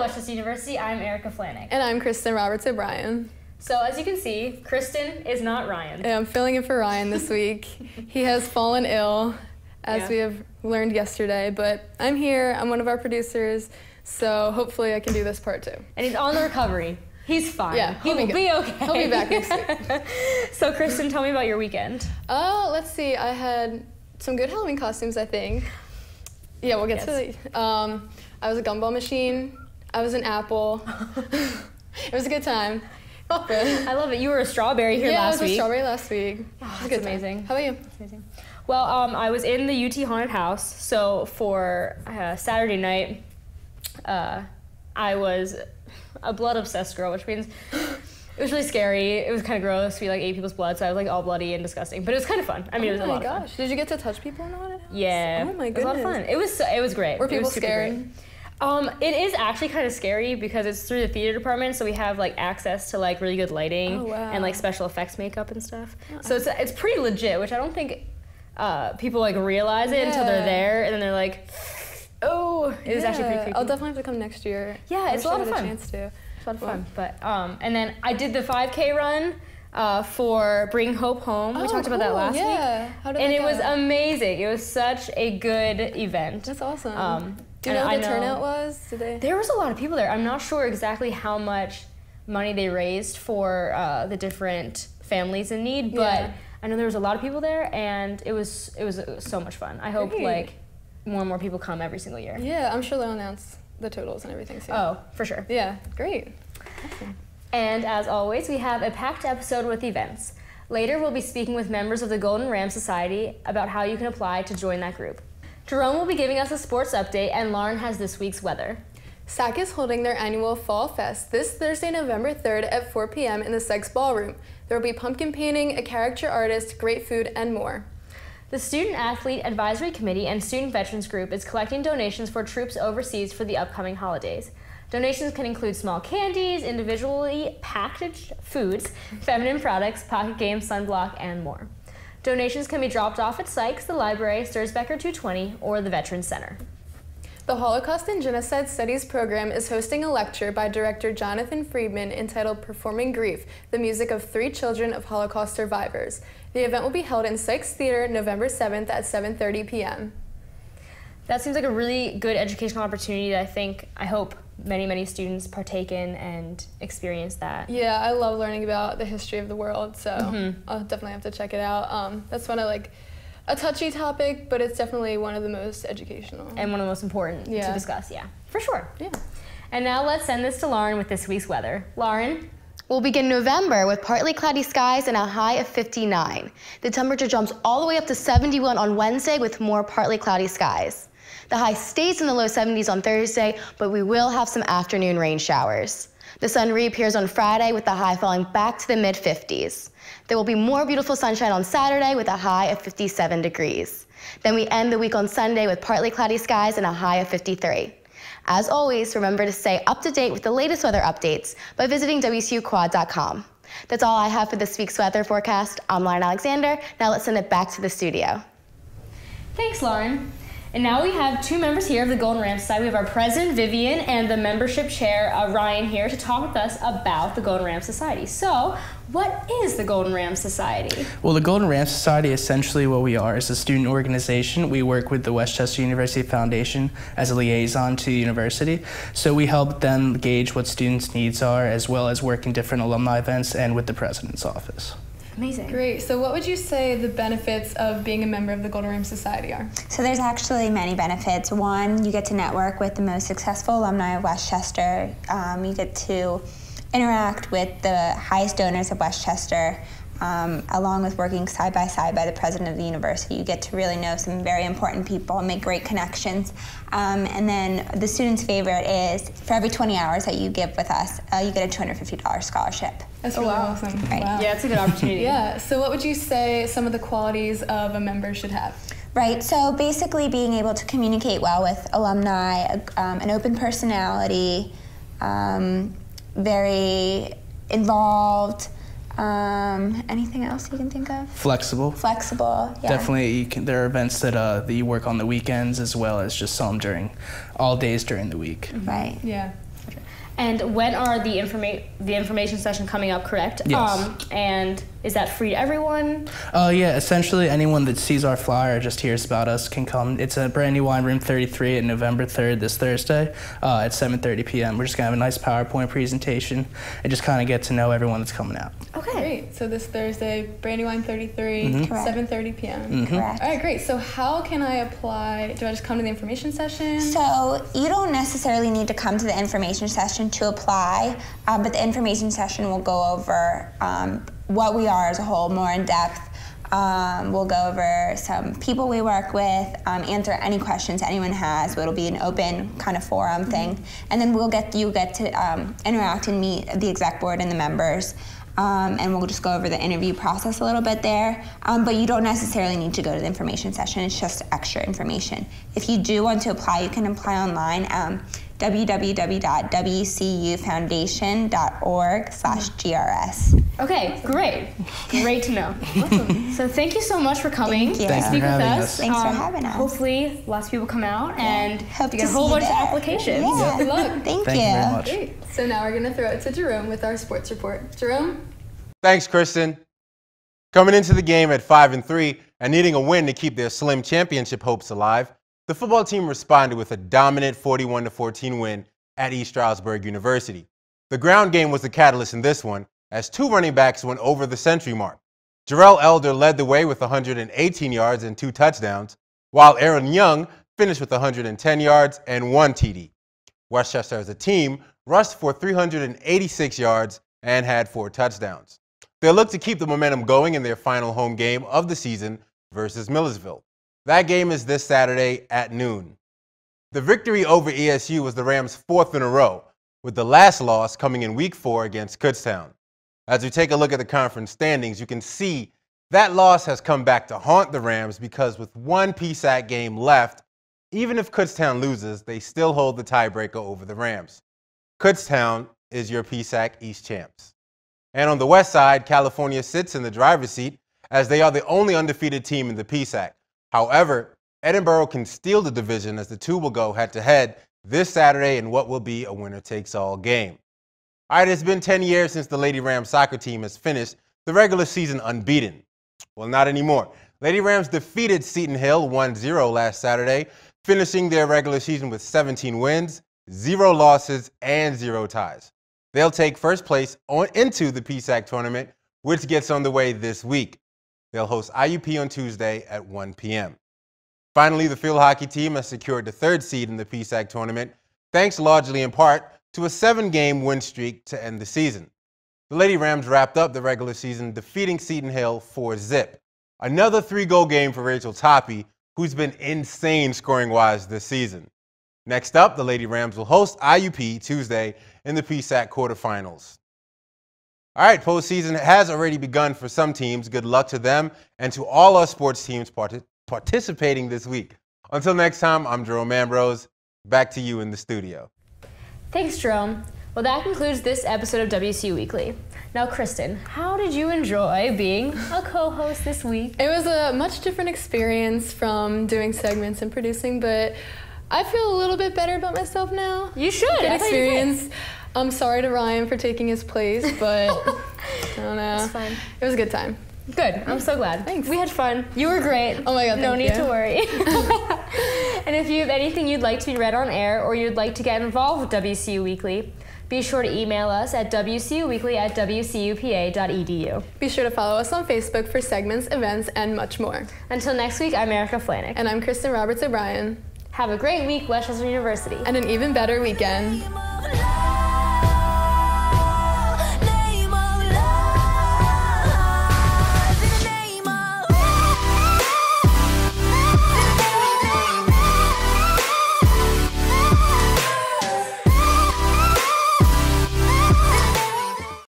WCU University. I'm Erica Flanick. And I'm Kristen Roberts O'Brien. So as you can see, Kristen is not Ryan. Yeah, I'm filling in for Ryan this week. He has fallen ill, as we have learned yesterday, but I'm here. I'm one of our producers, so hopefully I can do this part too. And he's on the recovery. He's fine. Yeah, he will be okay. He'll be back next week. So Kristen, tell me about your weekend. Let's see. I had some good Halloween costumes, I think. Yeah, we'll get to it. I was a gumball machine. I was an apple. It was a good time. I love it. You were a strawberry here last week. Yeah, I was a strawberry last week. Oh, that's amazing. How about you? That's amazing. Well, I was in the UT Haunted House. So for Saturday night, I was a blood-obsessed girl, which means it was really scary. It was kind of gross. We ate people's blood, so I was all bloody and disgusting. But it was kind of fun. I mean, it was a lot of fun. Did you get to touch people in the haunted house? Yeah. Oh my goodness. It was a lot of fun. It was great. Were people scared? It is actually kind of scary because it's through the theater department, so we have access to really good lighting and special effects makeup and stuff. So it's pretty legit, which I don't think people realize it until they're there, and then they're like, oh, it was actually pretty creepy. I'll definitely have to come next year. Yeah, it's a lot of fun. Chance to. It's a lot of fun. But and then I did the 5K run for Bring Hope Home. We talked about that last week. How did and that it go? was amazing. It was such a good event. That's awesome. Do you know what the turnout was today? There was a lot of people there. I'm not sure exactly how much money they raised for the different families in need, but I know there was a lot of people there, and it was so much fun. I hope more and more people come every single year. Yeah, I'm sure they'll announce the totals and everything soon. Oh, for sure. Yeah, great. Awesome. And as always, we have a packed episode with events. Later, we'll be speaking with members of the Golden Ram Society about how you can apply to join that group. Jerome will be giving us a sports update, and Lauren has this week's weather. SAC is holding their annual Fall Fest this Thursday, November 3rd at 4 p.m. in the Sex Ballroom. There will be pumpkin painting, a caricature artist, great food, and more. The Student Athlete Advisory Committee and Student Veterans Group is collecting donations for troops overseas for the upcoming holidays. Donations can include small candies, individually packaged foods, feminine products, pocket games, sunblock, and more. Donations can be dropped off at Sykes, the library, Stursbecker 220, or the Veterans Center. The Holocaust and Genocide Studies program is hosting a lecture by director Jonathan Friedman entitled Performing Grief, the Music of 3 Children of Holocaust Survivors. The event will be held in Sykes Theater November 7th at 7:30 p.m. That seems like a really good educational opportunity that I hope many students partake in and experience that. Yeah, I love learning about the history of the world, so I'll definitely have to check it out. That's one of a touchy topic, but it's definitely one of the most educational. And one of the most important to discuss, for sure. Yeah. And now let's send this to Lauren with this week's weather. Lauren? We'll begin November with partly cloudy skies and a high of 59. The temperature jumps all the way up to 71 on Wednesday with more partly cloudy skies. The high stays in the low 70s on Thursday, but we will have some afternoon rain showers. The sun reappears on Friday with the high falling back to the mid-50s. There will be more beautiful sunshine on Saturday with a high of 57 degrees. Then we end the week on Sunday with partly cloudy skies and a high of 53. As always, remember to stay up to date with the latest weather updates by visiting WCUquad.com. That's all I have for this week's weather forecast. I'm Lauren Alexander. Now let's send it back to the studio. Thanks, Lauren. And now we have 2 members here of the Golden Ram Society. We have our president, Vivian, and the membership chair, Ryan, here to talk with us about the Golden Ram Society. So, what is the Golden Ram Society? Well, the Golden Ram Society, essentially what we are, is a student organization. We work with the Westchester University Foundation as a liaison to the university. So we help them gauge what students' needs are, as well as work in different alumni events and with the president's office. Amazing. Great. So what would you say the benefits of being a member of the Golden Ram Society are? So there's actually many benefits. One, you get to network with the most successful alumni of Westchester. You get to interact with the highest donors of Westchester. Along with working side by side by the president of the university. You get to really know some very important people and make great connections. And then the student's favorite is for every 20 hours that you give with us, you get a $250 scholarship. That's really awesome. Right. Wow. Yeah, it's a good opportunity. Yeah, so what would you say some of the qualities of a member should have? Right, so basically being able to communicate well with alumni, an open personality, very involved. Anything else you can think of? Flexible. Flexible, yeah. Definitely, there are events that you work on the weekends as well as just some during all days during the week. Right. Yeah. And when are the information session coming up, correct? Yes. And is that free to everyone? Yeah, essentially anyone that sees our flyer or just hears about us can come. It's at Brand New Wine Room 33 on November 3rd, this Thursday, at 7:30 p.m. We're just going to have a nice PowerPoint presentation and just kind of get to know everyone that's coming out. Okay. Great. So this Thursday, Brand New Wine 33, 7:30 p.m. Correct. All right, great. So how can I apply? Do I just come to the information session? So you don't necessarily need to come to the information session to apply, but the information session will go over what we are as a whole more in depth. We'll go over some people we work with, answer any questions anyone has. It'll be an open kind of forum thing, and then you get to interact and meet the exec board and the members. And we'll just go over the interview process a little bit there. But you don't necessarily need to go to the information session. It's just extra information. If you do want to apply, you can apply online. www.wcufoundation.org/GRS. Okay, great. Great to know. Awesome. So thank you so much for coming Thank you. to Thanks speak for with having us. us. Thanks for having us. Hopefully lots of people come out and Hope you to get a whole see you bunch of there. applications. Yeah. Good luck. Thank Thank you very much. Great. So now we're going to throw it to Jerome with our sports report. Jerome? Thanks, Kristen. Coming into the game at 5-3 and needing a win to keep their slim championship hopes alive, the football team responded with a dominant 41-14 win at East Stroudsburg University. The ground game was the catalyst in this one, as two running backs went over the century mark. Jarrell Elder led the way with 118 yards and 2 touchdowns, while Aaron Young finished with 110 yards and 1 TD. Westchester as a team rushed for 386 yards and had 4 touchdowns. They'll look to keep the momentum going in their final home game of the season versus Millersville. That game is this Saturday at noon. The victory over ESU was the Rams' 4th in a row, with the last loss coming in Week 4 against Kutztown. As we take a look at the conference standings, you can see that loss has come back to haunt the Rams because with one PSAC game left, even if Kutztown loses, they still hold the tiebreaker over the Rams. Kutztown is your PSAC East champs. And on the west side, California sits in the driver's seat as they are the only undefeated team in the PSAC. However, Edinburgh can steal the division as the two will go head-to-head this Saturday in what will be a winner-takes-all game. All right, it's been 10 years since the Lady Rams soccer team has finished the regular season unbeaten. Well, not anymore. Lady Rams defeated Seton Hill 1-0 last Saturday, finishing their regular season with 17 wins, 0 losses, and 0 ties. They'll take first place into the PSAC tournament, which gets underway this week. They'll host IUP on Tuesday at 1 p.m. Finally, the field hockey team has secured the 3rd seed in the PSAC tournament, thanks largely in part to a 7-game win streak to end the season. The Lady Rams wrapped up the regular season defeating Seton Hill 4-0. Another 3-goal game for Rachel Toppy, who's been insane scoring-wise this season. Next up, the Lady Rams will host IUP Tuesday in the PSAC quarterfinals. All right, postseason has already begun for some teams. Good luck to them and to all our sports teams participating this week. Until next time, I'm Jerome Ambrose. Back to you in the studio. Thanks, Jerome. Well, that concludes this episode of WCU Weekly. Now, Kristen, how did you enjoy being a co-host this week? It was a much different experience from doing segments and producing, but I feel a little bit better about myself now. You should. Good experience. I'm sorry to Ryan for taking his place, but I don't know. It's fine. It was a good time. Good. I'm so glad. Thanks. We had fun. You were great. Oh my God, no need thank you. to worry. And if you have anything you'd like to be read on air or you'd like to get involved with WCU Weekly, be sure to email us at wcuweekly@wcupa.edu. Be sure to follow us on Facebook for segments, events, and much more. Until next week, I'm Erica Flanick. And I'm Kristen Roberts O'Brien. Have a great week, Westchester University. And an even better weekend.